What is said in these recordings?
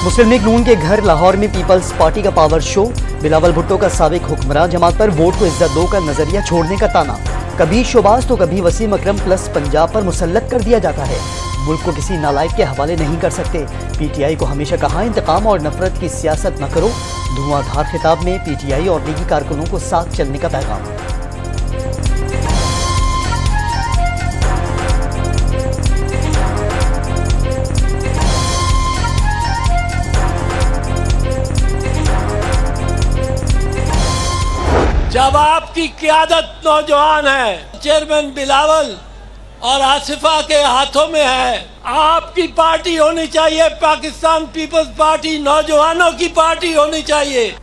मुस्लिम league नून के घर लाहौर में पीपल्स पार्टी का पावर शो। बिलावल भुट्टो का साबिक हुक्मरान जमात पर वोट को इज्जत दो का नजरिया छोड़ने का ताना। कभी शोबाज तो कभी वसीम अकरम प्लस पंजाब पर मुसल्लत कर दिया जाता है। मुल्क को किसी नालायक के हवाले नहीं कर सकते। पीटीआई को हमेशा कहा इंतकाम और नफरत की सियासत न करो। धुआंधार खिताब में पीटीआई और लीगी कारकुनों को साथ चलने का पैगाम। जब आपकी क़यादत नौजवान है, चेयरमैन बिलावल और आसिफा के हाथों में है, आपकी पार्टी होनी चाहिए, पाकिस्तान पीपल्स पार्टी नौजवानों की पार्टी होनी चाहिए।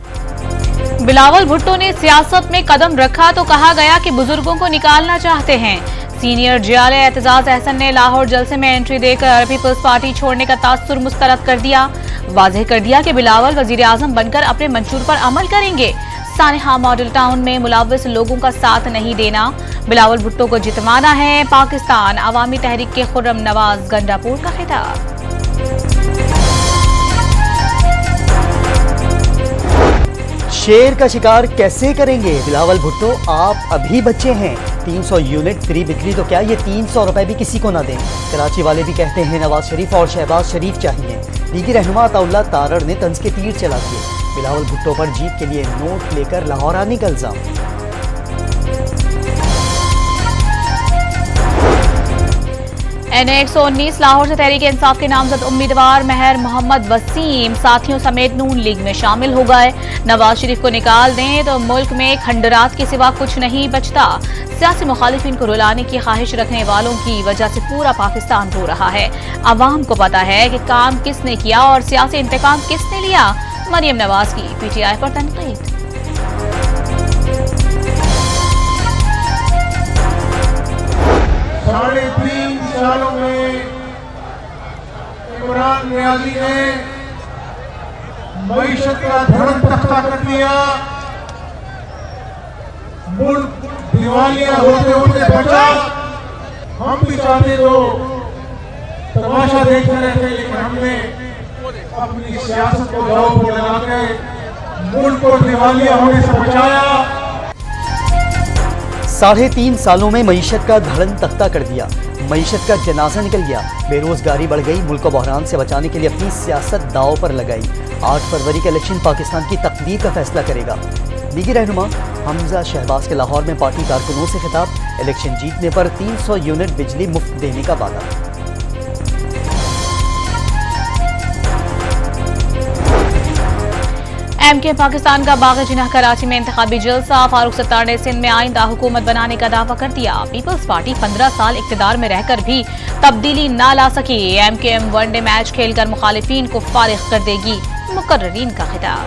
बिलावल भुट्टो ने सियासत में कदम रखा तो कहा गया कि बुजुर्गों को निकालना चाहते हैं। सीनियर जियाले एतजाज अहसन ने लाहौर जलसे में एंट्री देकर पीपल्स पार्टी छोड़ने का तासुर मुस्तरद कर दिया। वाज़ेह कर दिया कि बिलावल वजीर आजम बनकर अपने मंशूर पर अमल करेंगे। सानिहा मॉडल टाउन में मुलव्वस लोगों का साथ नहीं देना। बिलावल भुट्टो को जितवाना है। पाकिस्तान अवामी तहरीक के खुर्रम नवाज गंडापुर का खिताब। शेर का शिकार कैसे करेंगे बिलावल भुट्टो, आप अभी बच्चे हैं। 300 यूनिट फ्री बिक्री तो क्या, ये 300 रुपए भी किसी को ना दें। कराची वाले भी कहते हैं नवाज शरीफ और शहबाज शरीफ चाहिए। लीगी रहनुमा अताउल्लाह तारड़ ने तंज के तीर चला दिए। बिलावल भुट्टो पर जीत के लिए नोट लेकर लाहौर आने का इल्जाम। NA-119 लाहौर से तहरीक इंसाफ के नामजद उम्मीदवार महर मोहम्मद वसीम साथियों समेत नून लीग में शामिल हो गए। नवाज शरीफ को निकाल दें तो मुल्क में खंडरात के सिवा कुछ नहीं बचता। सियासी मुखालिफिन को रुलाने की ख्वाहिश रखने वालों की वजह से पूरा पाकिस्तान रो रहा है। अवाम को पता है कि काम किसने किया और सियासी इंतकाम किसने लिया। मरियम नवाज की पीटीआई पर तनकीद। 3.5 सालों में इमरान नियाज़ी ने मईशत का धर्म तख्ता कर दिया। मुल्क दिवालिया होते होते बचा। हम भी चाहते तो तमाशा देखते रहते, लेकिन हमने अपनी सियासत को दांव पर लगा के मुल्क को दिवालिया होने से बचाया। 3.5 सालों में मईशत का धड़न तख्ता कर दिया। मईशत का जनाजा निकल गया। बेरोजगारी बढ़ गई। मुल्क को बहरान से बचाने के लिए अपनी सियासत दांव पर लगाई। 8 फरवरी का इलेक्शन पाकिस्तान की तकदीर का फैसला करेगा। लीगी रहनुमा हमजा शहबाज के लाहौर में पार्टी कारकुनों से खिताब। इलेक्शन जीतने पर 300 यूनिट बिजली मुफ्त देने का वादा। MK पाकिस्तान का बाग़ जिनाह कराची में इंतखाबी जलसा। फारूक सत्तार ने सिंध में आइंदा हुकूमत बनाने का दावा कर दिया। पीपल्स पार्टी 15 साल इक़्तिदार में रहकर भी तब्दीली ना ला सकी। MKM वनडे मैच खेलकर मुखालिफिन को फारिग कर देगी। मुकर्रीन का खिताब।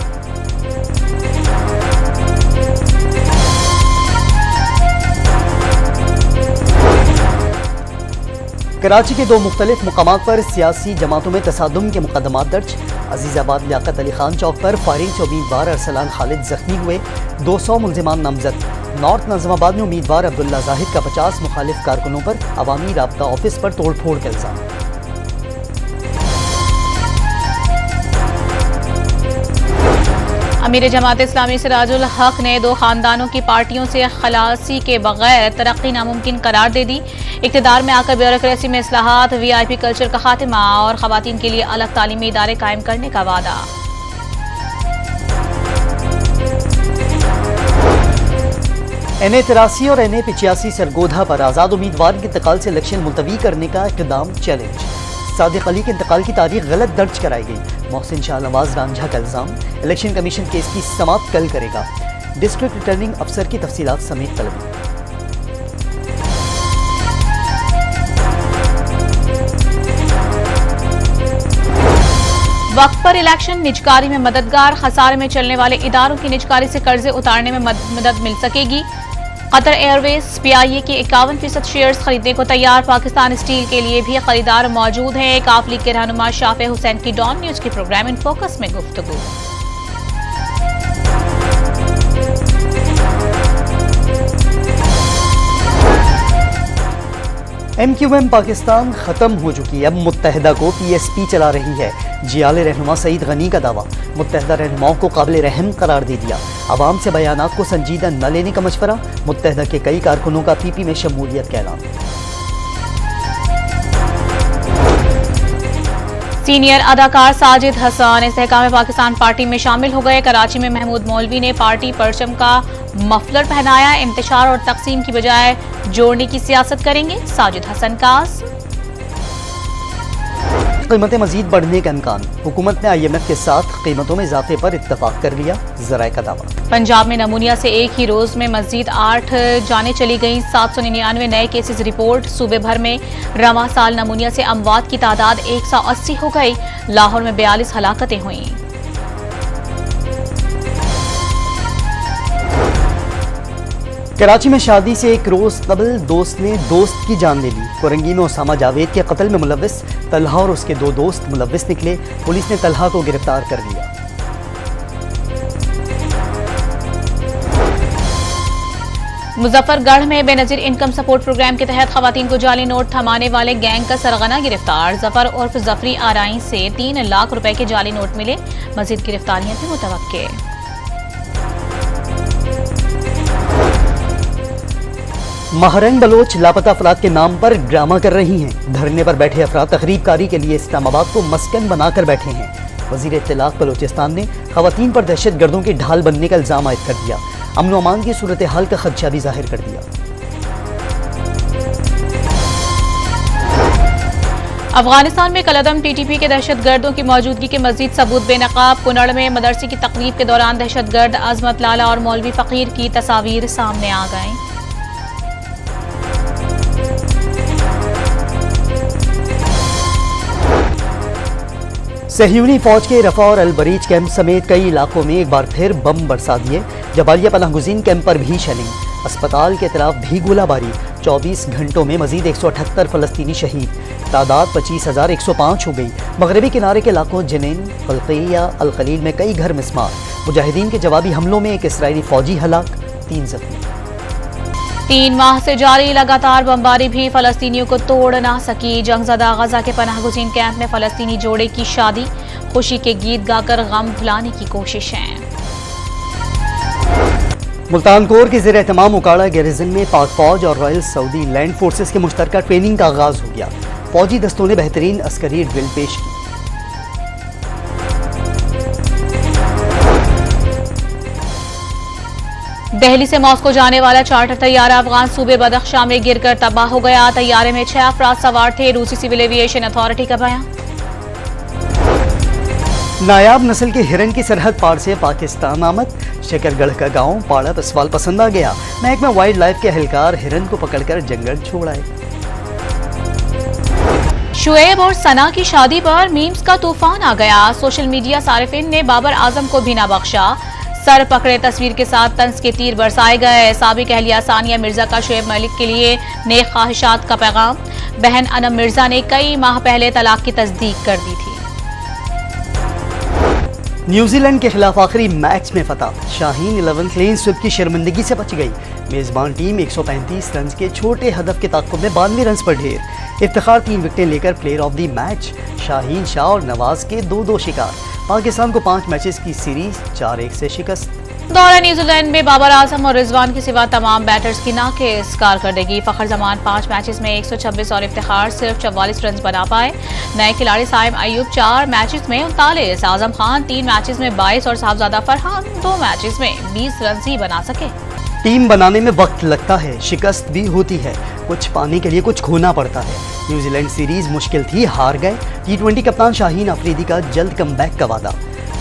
कराची के 2 मुख्तलिफ मुकामात पर सियासी जमातों में तसादुम के मुकदमात दर्ज। अजीजाबाद लियाकत अली खान चौक पर फायरिंग से उम्मीदवार अरसलान खालिद जख्मी हुए। 200 मुल्जिमान नामजद। नॉर्थ नाज़िमाबाद में उम्मीदवार अब्दुल्ला जाहिद का 50 मुखालिफ कारकुनों पर अवामी राब्ता ऑफिस पर तोड़फोड़ का इल्जाम। अमीर जमात इस्लामी सिराजुल हक ने 2 खानदानों की पार्टियों से खलासी के बगैर तरक्की नामुमकिन करार दे दी। इक़्तिदार में आकर ब्यूरोक्रेसी में इस्लाहात, VIP कल्चर का खात्मा और खवातीन के लिए अलग तालीमी इदारे कायम करने का वादा। NA-83 और NA-85 सरगोधा पर आज़ाद उम्मीदवार के इंतकाल से इलेक्शन मुलतवी करने का इक़दाम चैलेंज। सादिक अली के इंतकाल की तारीख गलत दर्ज कराई गई। मोहसिन शाह नवाज रांझा का इल्जाम। इलेक्शन कमीशन केस की समाप्त कल करेगा। डिस्ट्रिक्ट रिटर्निंग अफसर की तफसीलात समेत तलब। वक्त पर इलेक्शन निजकारी में मददगार। खसारे में चलने वाले इदारों की निजकारी से कर्जे उतारने में मदद मिल सकेगी। कतर एयरवेज PIA के 51% शेयर्स खरीदने को तैयार। पाकिस्तान स्टील के लिए भी खरीदार मौजूद हैं। काफ लीग के रहनुमा शाफे हुसैन की डॉन न्यूज के प्रोग्राम इन फोकस में गुफ्तगू। MQM पाकिस्तान खत्म हो चुकी, अब मुत्तहिदा को PSP चला रही है। जियाले रहनुमा सईद गनी का दावा, मुत्तहिदा रहनुमाओं को काबिल रहम करार दे दिया। अवाम से बयानात को संजीदा न लेने का मशवरा, मुत्तहिदा के कई कारकुनों का PP में शमूलियत का ऐलान। सीनियर अदाकार साजिद हसन इस्तेहकाम पाकिस्तान पार्टी में शामिल हो गए। कराची में महमूद मौलवी ने पार्टी परचम का मफलर पहनाया। इंतशार और तकसीम की बजाय जोड़ने की सियासत करेंगे साजिद हसन का। कीमतें मजीद बढ़ने का इम्कान, हुकूमत ने IMF के साथ कीमतों में इजाफे पर इत्तफाक कर लिया, ज़राए का दावा। पंजाब में नमूनिया से एक ही रोज में मजीद 8 जानें चली गईं। 799 नए केसेस रिपोर्ट। सूबे भर में रवां साल नमूनिया से अमवात की तादाद 180 हो गई। लाहौर में 42 हलाकतें हुई। कराची में शादी से एक रोज कबल दोस्त ने दोस्त की जान ले ली। कोरंगी में उसामा जावेद के कत्ल में मुलव्विस तलहा और उसके 2 दोस्त मुलव्विस निकले। पुलिस ने तलहा को गिरफ्तार कर लिया। मुजफ्फरगढ़ में बेनजीर इनकम सपोर्ट प्रोग्राम के तहत खवातीन को जाली नोट थमाने वाले गैंग का सरगना गिरफ्तार। जफर उर्फ जफरी आराई से 3 लाख रुपए के जाली नोट मिले। मजीद गिरफ्तारियां भी मुतवक्के। महरंग बलोच लापता अफराद के नाम पर ड्रामा कर रही हैं। धरने पर बैठे अफराद तकरीबकारी के लिए इस्लामाबाद को मस्कन बनाकर बैठे हैं। वजीर इत्तलाक बलोचिस्तान ने खवातीन पर दहशत गर्दों की ढाल बनने का इल्जाम आयद कर दिया। अमन व अमान की सूरत हाल का खदशा भी जाहिर कर दिया। अफगानिस्तान में कलअदम TTP के दहशत गर्दों की मौजूदगी के मजीद सबूत बेनकाब। कुनड़ में मदरसे की तकरीब के दौरान दहशत गर्द अजमत लाला और मौलवी फकीर की तस्वीर सामने आ गई। सहयूनी फौज के रफा और अलबरीज कैंप समेत कई इलाकों में एक बार फिर बम बरसा दिए। जबालिया पनाहगुज़ीन कैंप पर भी शेलिंग। अस्पताल के तरफ भी गोलाबारी। 24 घंटों में मजीद 178 फलस्तीनी शहीद। तादाद 25,105 हो गई। मगरबी किनारे के इलाकों जनीन, खलकिया, अल खलील में कई घर मिस्मार। मुजाहिदीन के जवाबी हमलों में एक इसराइली फौजी हलाक, 3 जख्मी। 3 माह से जारी लगातार बमबारी भी फलस्तीनियों को तोड़ ना सकी। जंगज़दा गजा के पनाहगुज़ीन कैंप में फलस्तीनी जोड़े की शादी। खुशी के गीत गाकर गम भुलाने की कोशिश है। मुल्तान कोर के ज़ेर एहतमाम उकाड़ा गैरिजन में पाक फौज और रॉयल सऊदी लैंड फोर्सेस के मुश्तरका ट्रेनिंग का आगाज हो गया। फौजी दस्तों ने बेहतरीन अस्करी ड्रिल पेश की। दिल्ली से मॉस्को जाने वाला चार्टर तैयारा अफगान सूबे बदख्शां में गिरकर तबाह हो गया। तैयारे में 6 अफराद सवार थे। रूसी सिविल एविएशन अथॉरिटी का बयान। नायाब नस्ल के हिरन की सरहद पार से पाकिस्तान आमद। शकरगढ़ का गांव पाड़ा तस्वाल पसंद आ गया। महकमा वाइल्ड लाइफ के एहलकार हिरन को पकड़कर जंगल छोड़ आए। शुएब और सना की शादी पर मीम्स का तूफान आ गया। सोशल मीडिया सारिफिन ने बाबर आजम को भी ना बख्शा। सर पकड़े तस्वीर के साथ तंज के तीर बरसाए गए। साबिक अहलिया सानिया मिर्जा का शुएब मलिक के लिए नेक ख्वाहिशात का पैगाम। बहन अनम मिर्जा ने कई माह पहले तलाक की तस्दीक कर दी थी। न्यूजीलैंड के खिलाफ आखिरी मैच में फतह। शाहीन 11 क्लीन स्वीप की शर्मिंदगी से बच गई। मेजबान टीम 135 रन के छोटे हदफ के ताक़ुब में 92 रन पर ढेर। इफ्तिखार 3 विकेटें लेकर player of the match. Shaheen Shah और नवाज के 2-2 शिकार। पाकिस्तान को 5 मैचेस की सीरीज 4-1 से शिकस्त। दौरा न्यूजीलैंड में बाबर आजम और रिजवान के सिवा तमाम बैटर्स की नाकिस कारकर्दगी। फखर जमान 5 मैचेस में 126 और इफ्तिखार सिर्फ 44 रन बना पाए। नए खिलाड़ी साइम अयूब 4 मैचेस में 39, आजम खान 3 मैचेस में 22 और साहबजादा फरहान 2 मैचेस में 20 रन ही बना सके। टीम बनाने में वक्त लगता है, शिकस्त भी होती है। कुछ पाने के लिए कुछ खोना पड़ता है। न्यूजीलैंड सीरीज मुश्किल थी, हार गए। T20 कप्तान शाहीन अफरीदी का जल्द कमबैक का वादा।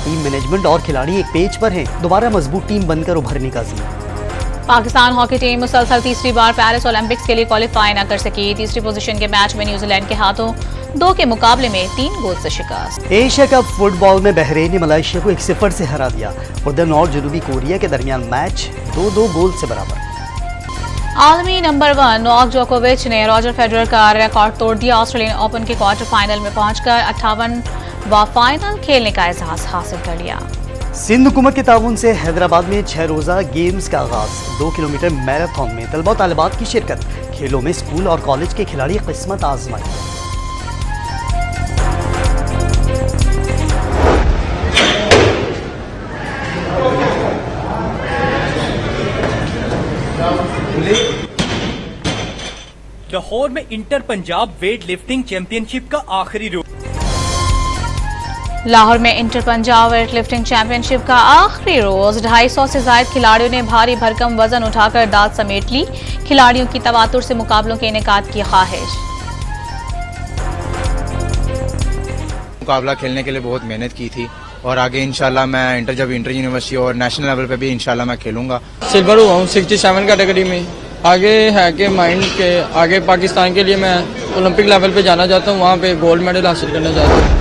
टीम मैनेजमेंट और खिलाड़ी एक पेज पर हैं। दोबारा मजबूत टीम बनकर उभरने का ज़िम्मा। पाकिस्तान हॉकी टीम मुसलसल तीसरी बार पेरिस ओलंपिक्स के लिए क्वालिफाई न कर सकी। तीसरी पोजीशन के मैच में न्यूजीलैंड के हाथों 2 के मुकाबले में 3 गोल से शिकस्त। एशिया कप फुटबॉल में बहरीन ने मलेशिया को 1-0 से हरा दिया। उधर और जनूबी कोरिया के दरमियान मैच 2-2 गोल से बराबर। आलमी नंबर 1 नोवाक जोकोविच ने रॉजर फेडरर का रिकॉर्ड तोड़ दिया। ऑस्ट्रेलियन ओपन के क्वार्टर फाइनल में पहुंचकर 58वां फाइनल खेलने का एजाज हासिल कर लिया। सिंध हुकूमत के ताउन से हैदराबाद में 6 रोज़ा गेम्स का आगाज। 2 किलोमीटर मैराथन में तलबा तालिबात की शिरकत। खेलों में स्कूल और कॉलेज के खिलाड़ी किस्मत आजमाई। लाहौर में inter Punjab weight lifting championship का आखिरी रोज। लाहौर में inter Punjab weight lifting championship का आखिरी रोज 250 से ज्यादा खिलाड़ियों ने भारी भरकम वजन उठाकर दाद समेट ली। खिलाड़ियों की तवातुर से मुकाबलों के इनेकाद की ख्वाहिश। मुकाबला खेलने के लिए बहुत मेहनत की थी और आगे इंशाल्लाह मैं इंटर यूनिवर्सिटी और नेशनल लेवल पे भी इंशाल्लाह मैं खेलूंगा। सिल्वर हुआ हूँ 67 कैटेगरी में। आगे है कि माइंड के आगे पाकिस्तान के लिए मैं ओलंपिक लेवल पे जाना चाहता हूँ, वहाँ पे गोल्ड मेडल हासिल करना चाहता हूँ।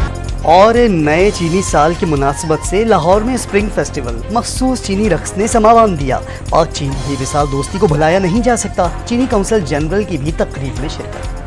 और नए चीनी साल की मुनासिबत से लाहौर में स्प्रिंग फेस्टिवल मखसूस चीनी रक्स ने समा बांध दिया। पाक चीन बेमिसाल दोस्ती को भुलाया नहीं जा सकता। चीनी काउंसिल जनरल की भी तकरीब में शिरकत।